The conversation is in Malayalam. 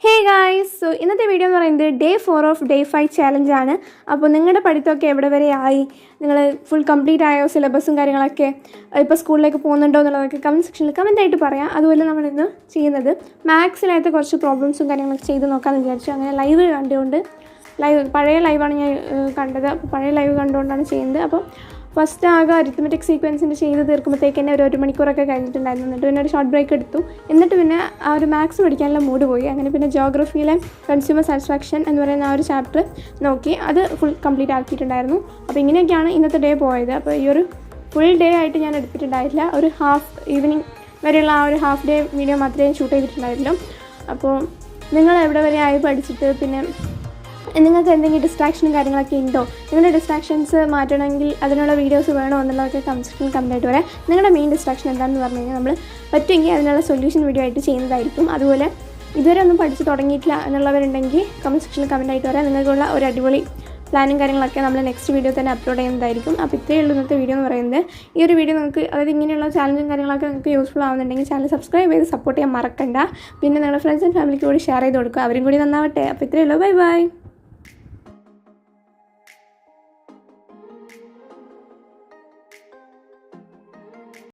ഹേ ഗായ്സ്, സോ ഇന്നത്തെ വീഡിയോ എന്ന് പറയുന്നത് ഡേ 4 ഓഫ് ഡേ 5 ചാലഞ്ചാണ്. അപ്പോൾ നിങ്ങളുടെ പഠിത്തമൊക്കെ എവിടെ വരെ ആയി, നിങ്ങൾ ഫുൾ കംപ്ലീറ്റ് ആയോ, സിലബസും കാര്യങ്ങളൊക്കെ ഇപ്പോൾ സ്കൂളിലേക്ക് പോകുന്നുണ്ടോ എന്നുള്ളതൊക്കെ കമൻറ്റ് സെക്ഷനിൽ കമൻറ്റായിട്ട് പറയാം. അതുപോലെ നമ്മളിന്ന് ചെയ്യുന്നത് മാത്സിനകത്ത് കുറച്ച് പ്രോബ്ലംസും കാര്യങ്ങളൊക്കെ ചെയ്ത് നോക്കാമെന്ന് വിചാരിച്ചു. അങ്ങനെ ലൈവ് കണ്ടുകൊണ്ട് പഴയ ലൈവാണ് ഞാൻ കണ്ടത്. അപ്പോൾ പഴയ ലൈവ് കണ്ടുകൊണ്ടാണ് ചെയ്യുന്നത്. അപ്പോൾ ഫസ്റ്റ് ആകെ അരിത്മെറ്റിക് സീക്വൻസിൻ്റെ ചെയ്ത് തീർക്കുമ്പോഴത്തേക്ക് തന്നെ ഒരു മണിക്കൂറൊക്കെ കഴിഞ്ഞിട്ടുണ്ടായിരുന്നു. എന്നിട്ട് പിന്നെ ഒരു ഷോർട്ട് ബ്രേക്ക് എടുത്തു. എന്നിട്ട് പിന്നെ ആ ഒരു മാത്സ് പഠിക്കാനുള്ള മൂഡ് പോയി. അങ്ങനെ പിന്നെ ജോഗ്രഫിയിലെ കൺസ്യൂമർ സാറ്റിസ്ഫാക്ഷൻ എന്ന് പറയുന്ന ആ ഒരു ചാപ്റ്റർ നോക്കി അത് ഫുൾ കംപ്ലീറ്റ് ആക്കിയിട്ടുണ്ടായിരുന്നു. അപ്പോൾ ഇങ്ങനെയൊക്കെയാണ് ഇന്നത്തെ ഡേ പോയത്. അപ്പോൾ ഈ ഒരു ഫുൾ ഡേ ആയിട്ട് ഞാൻ എടുത്തിട്ടുണ്ടായില്ല. ഒരു ഈവനിങ് വരെയുള്ള ആ ഒരു ഹാഫ് ഡേ വീഡിയോ മാത്രമേ ഷൂട്ട് ചെയ്തിട്ടുണ്ടായിരുന്നുള്ളൂ. അപ്പോൾ നിങ്ങൾ എവിടെ വരെ ആയി പഠിച്ചിട്ട്, പിന്നെ നിങ്ങൾക്ക് എന്തെങ്കിലും ഡിസ്ട്രാക്ഷനും കാര്യങ്ങളൊക്കെ ഉണ്ടോ, നിങ്ങളുടെ ഡിസ്ട്രാക്ഷൻസ് മാറ്റണമെങ്കിൽ അതിനുള്ള വീഡിയോസ് വേണോ എന്നുള്ളതൊക്കെ കമൻറ്റ് കമൻറ്റായിട്ട് പറയാം. നിങ്ങളുടെ മെയിൻ ഡിസ്ട്രാക്ഷൻ എന്താണെന്ന് പറഞ്ഞു കഴിഞ്ഞാൽ നമ്മൾ പറ്റുമെങ്കിൽ അതിനുള്ള സൊല്യൂഷൻ വീഡിയോ ആയിട്ട് ചെയ്യുന്നതായിരിക്കും. അതുപോലെ ഇതുവരെ ഒന്നും പഠിച്ച് തുടങ്ങിയിട്ടില്ല എന്നുള്ളവരുണ്ടെങ്കിൽ കമൻറ്റ് സെക്ഷനിൽ കമൻറ്റായിട്ട് പറയാം. നിങ്ങൾക്കുള്ള ഒരു അടിപൊളി പ്ലാനും കാര്യങ്ങളൊക്കെ നമ്മൾ നെക്സ്റ്റ് വീഡിയോ തന്നെ അപ്ലോഡ് ചെയ്യുന്നതായിരിക്കും. അപ്പോൾ ഇത്രയേ ഉള്ളൂ ഇന്നത്തെ വീഡിയോ എന്ന് പറയുന്നത്. ഈ ഒരു വീഡിയോ നിങ്ങൾക്ക്, അതായത് ഇങ്ങനെയുള്ള ചാലഞ്ചും കാര്യങ്ങളൊക്കെ നിങ്ങൾക്ക് യൂസ്ഫുൾ ആവുന്നുണ്ടെങ്കിൽ ചാനൽ സബ്സ്ക്രൈബ് ചെയ്ത് സപ്പോർട്ട് ചെയ്യാൻ മറക്കണ്ട. പിന്നെ നിങ്ങളുടെ ഫ്രണ്ട്സ് ആൻഡ് ഫാമിലിക്ക് കൂടി ഷെയർ ചെയ്ത് കൊടുക്കുക, അവരും കൂടി നന്നാവട്ടെ. അപ്പോൾ ഇത്രയേ ഉള്ളൂ. Bye bye.